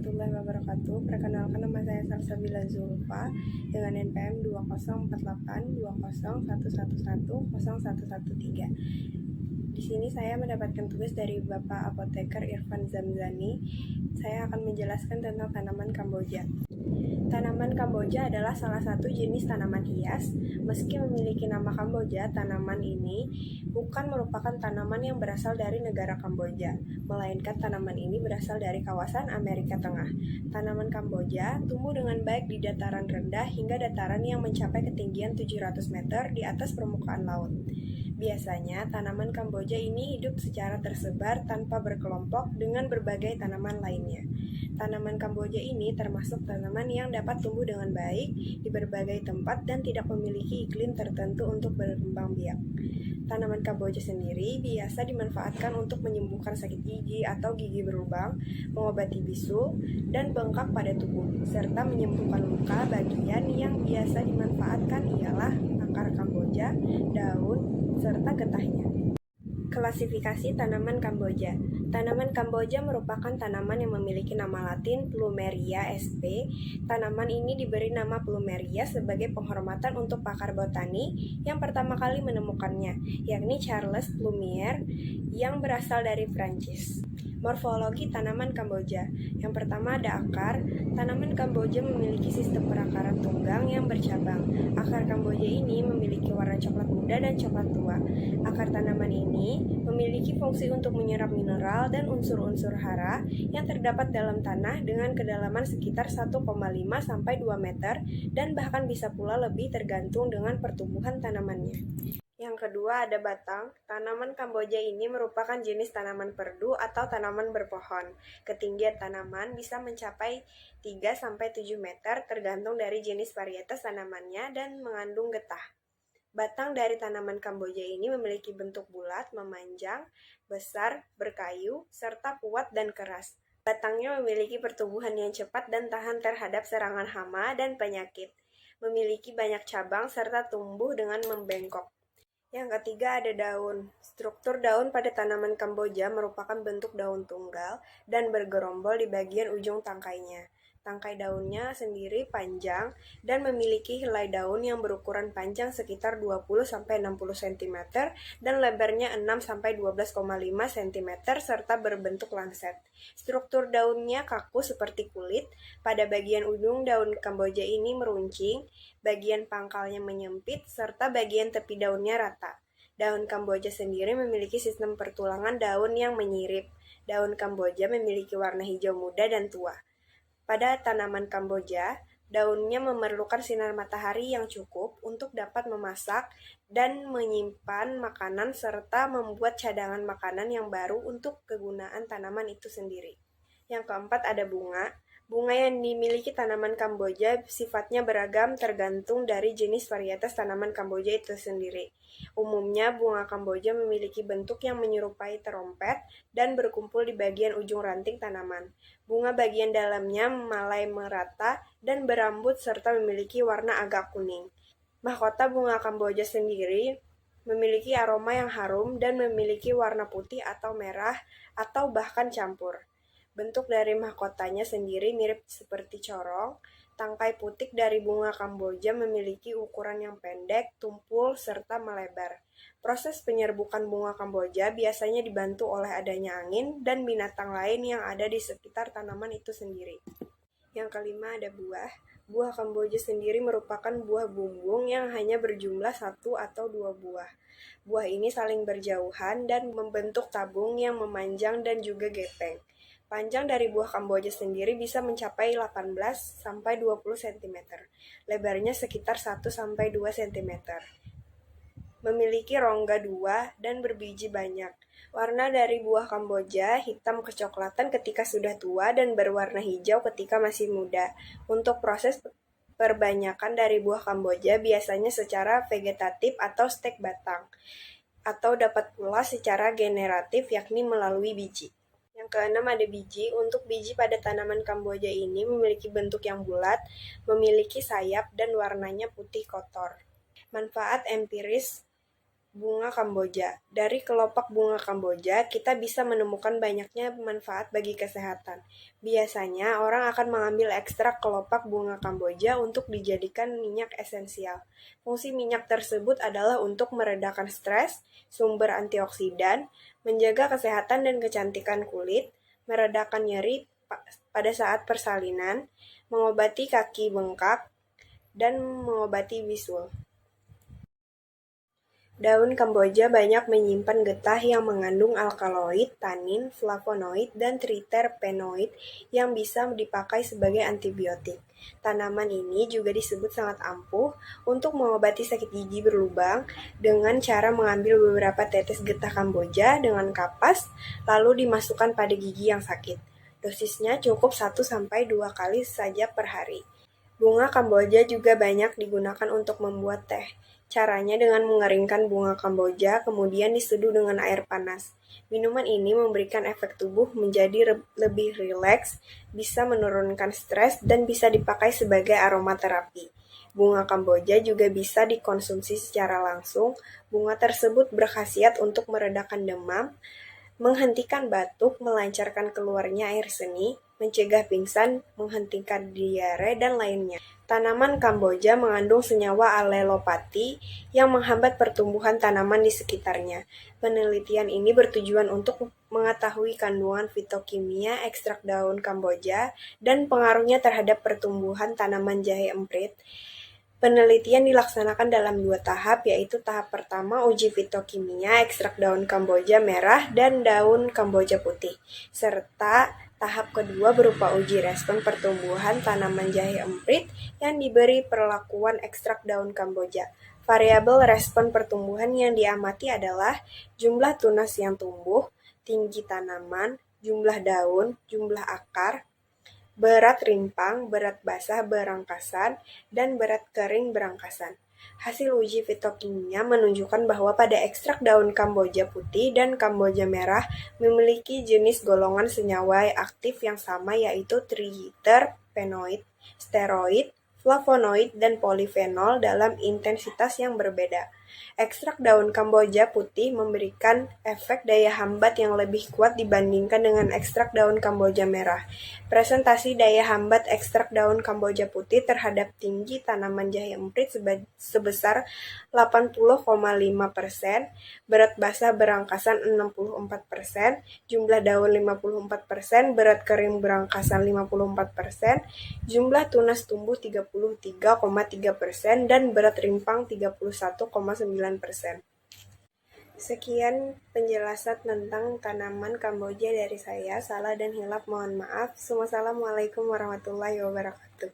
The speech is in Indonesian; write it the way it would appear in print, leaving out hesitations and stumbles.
warahmatullahi wabarakatuh. Perkenalkan, nama saya Salsabila Zulfa dengan NPM 204820111013. Di sini saya mendapatkan tugas dari Bapak Apoteker Irfan Zamzani. Saya akan menjelaskan tentang tanaman Kamboja. Tanaman Kamboja adalah salah satu jenis tanaman hias. Meski memiliki nama Kamboja, tanaman ini bukan merupakan tanaman yang berasal dari negara Kamboja, melainkan tanaman ini berasal dari kawasan Amerika Tengah. Tanaman Kamboja tumbuh dengan baik di dataran rendah hingga dataran yang mencapai ketinggian 700 meter di atas permukaan laut. Biasanya, tanaman Kamboja ini hidup secara tersebar tanpa berkelompok dengan berbagai tanaman lainnya. Tanaman Kamboja ini termasuk tanaman yang dapat tumbuh dengan baik di berbagai tempat dan tidak memiliki iklim tertentu untuk berkembang biak. Tanaman Kamboja sendiri biasa dimanfaatkan untuk menyembuhkan sakit gigi atau gigi berlubang, mengobati bisul dan bengkak pada tubuh, serta menyembuhkan luka. Bagian yang biasa dimanfaatkan ialah akar Kamboja, daun, serta getahnya. Klasifikasi tanaman Kamboja. Tanaman Kamboja merupakan tanaman yang memiliki nama latin Plumeria sp. Tanaman ini diberi nama Plumeria sebagai penghormatan untuk pakar botani yang pertama kali menemukannya, yakni Charles Plumier yang berasal dari Prancis. Morfologi tanaman Kamboja. Yang pertama ada akar. Tanaman Kamboja memiliki sistem perakaran tunggang yang bercabang. Akar Kamboja ini memiliki warna coklat muda dan coklat tua. Akar tanaman ini memiliki fungsi untuk menyerap mineral dan unsur-unsur hara yang terdapat dalam tanah dengan kedalaman sekitar 1,5 sampai 2 meter dan bahkan bisa pula lebih tergantung dengan pertumbuhan tanamannya. Yang kedua ada batang. Tanaman Kamboja ini merupakan jenis tanaman perdu atau tanaman berpohon. Ketinggian tanaman bisa mencapai 3-7 meter tergantung dari jenis varietas tanamannya dan mengandung getah. Batang dari tanaman Kamboja ini memiliki bentuk bulat, memanjang, besar, berkayu, serta kuat dan keras. Batangnya memiliki pertumbuhan yang cepat dan tahan terhadap serangan hama dan penyakit. Memiliki banyak cabang serta tumbuh dengan membengkok. Yang ketiga ada daun. Struktur daun pada tanaman Kamboja merupakan bentuk daun tunggal dan bergerombol di bagian ujung tangkainya. Tangkai daunnya sendiri panjang dan memiliki helai daun yang berukuran panjang sekitar 20-60 cm dan lebarnya 6-12,5 cm serta berbentuk lancet. Struktur daunnya kaku seperti kulit. Pada bagian ujung daun Kamboja ini meruncing, bagian pangkalnya menyempit, serta bagian tepi daunnya rata. Daun Kamboja sendiri memiliki sistem pertulangan daun yang menyirip. Daun Kamboja memiliki warna hijau muda dan tua. Pada tanaman Kamboja, daunnya memerlukan sinar matahari yang cukup untuk dapat memasak dan menyimpan makanan serta membuat cadangan makanan yang baru untuk kegunaan tanaman itu sendiri. Yang keempat ada bunga. Bunga yang dimiliki tanaman Kamboja sifatnya beragam tergantung dari jenis varietas tanaman Kamboja itu sendiri. Umumnya, bunga Kamboja memiliki bentuk yang menyerupai terompet dan berkumpul di bagian ujung ranting tanaman. Bunga bagian dalamnya memalai merata dan berambut serta memiliki warna agak kuning. Mahkota bunga Kamboja sendiri memiliki aroma yang harum dan memiliki warna putih atau merah atau bahkan campur. Bentuk dari mahkotanya sendiri mirip seperti corong. Tangkai putik dari bunga Kamboja memiliki ukuran yang pendek, tumpul, serta melebar. Proses penyerbukan bunga Kamboja biasanya dibantu oleh adanya angin dan binatang lain yang ada di sekitar tanaman itu sendiri. Yang kelima ada buah. Buah Kamboja sendiri merupakan buah bumbung yang hanya berjumlah 1 atau 2 buah. Buah ini saling berjauhan dan membentuk tabung yang memanjang dan juga gepeng. Panjang dari buah Kamboja sendiri bisa mencapai 18-20 cm. Lebarnya sekitar 1-2 cm. Memiliki rongga 2 dan berbiji banyak. Warna dari buah Kamboja hitam kecoklatan ketika sudah tua dan berwarna hijau ketika masih muda. Untuk proses perbanyakan dari buah Kamboja biasanya secara vegetatif atau stek batang, atau dapat pula secara generatif yakni melalui biji. Yang keenam ada biji. Untuk biji pada tanaman Kamboja ini memiliki bentuk yang bulat, memiliki sayap dan warnanya putih kotor. Manfaat empiris Bunga Kamboja. Dari kelopak bunga Kamboja, kita bisa menemukan banyaknya manfaat bagi kesehatan. Biasanya, orang akan mengambil ekstrak kelopak bunga Kamboja untuk dijadikan minyak esensial. Fungsi minyak tersebut adalah untuk meredakan stres, sumber antioksidan, menjaga kesehatan dan kecantikan kulit, meredakan nyeri pada saat persalinan, mengobati kaki bengkak, dan mengobati bisul. Daun Kamboja banyak menyimpan getah yang mengandung alkaloid, tanin, flavonoid, dan triterpenoid yang bisa dipakai sebagai antibiotik. Tanaman ini juga disebut sangat ampuh untuk mengobati sakit gigi berlubang dengan cara mengambil beberapa tetes getah Kamboja dengan kapas, lalu dimasukkan pada gigi yang sakit. Dosisnya cukup 1-2 kali saja per hari. Bunga Kamboja juga banyak digunakan untuk membuat teh. Caranya dengan mengeringkan bunga Kamboja, kemudian diseduh dengan air panas. Minuman ini memberikan efek tubuh menjadi lebih rileks, bisa menurunkan stres, dan bisa dipakai sebagai aromaterapi. Bunga Kamboja juga bisa dikonsumsi secara langsung. Bunga tersebut berkhasiat untuk meredakan demam, menghentikan batuk, melancarkan keluarnya air seni, mencegah pingsan, menghentikan diare, dan lainnya. Tanaman Kamboja mengandung senyawa alelopati yang menghambat pertumbuhan tanaman di sekitarnya. Penelitian ini bertujuan untuk mengetahui kandungan fitokimia ekstrak daun Kamboja dan pengaruhnya terhadap pertumbuhan tanaman jahe emprit. Penelitian dilaksanakan dalam 2 tahap, yaitu tahap pertama uji fitokimia ekstrak daun Kamboja merah dan daun Kamboja putih, serta tahap kedua berupa uji respon pertumbuhan tanaman jahe emprit yang diberi perlakuan ekstrak daun Kamboja. Variabel respon pertumbuhan yang diamati adalah jumlah tunas yang tumbuh, tinggi tanaman, jumlah daun, jumlah akar, berat rimpang, berat basah berangkasan, dan berat kering berangkasan. Hasil uji fitokimia menunjukkan bahwa pada ekstrak daun Kamboja putih dan Kamboja merah memiliki jenis golongan senyawa aktif yang sama, yaitu triterpenoid, steroid, flavonoid, dan polifenol dalam intensitas yang berbeda. Ekstrak daun Kamboja putih memberikan efek daya hambat yang lebih kuat dibandingkan dengan ekstrak daun Kamboja merah. Presentasi daya hambat ekstrak daun Kamboja putih terhadap tinggi tanaman jahe emprit sebesar 80,5%, berat basah berangkasan 64%, jumlah daun 54%, berat kering berangkasan 54%, jumlah tunas tumbuh 33,3%, dan berat rimpang 31,9%. Sekian penjelasan tentang tanaman Kamboja dari saya. Salah dan hilaf mohon maaf. Wassalamualaikum warahmatullahi wabarakatuh.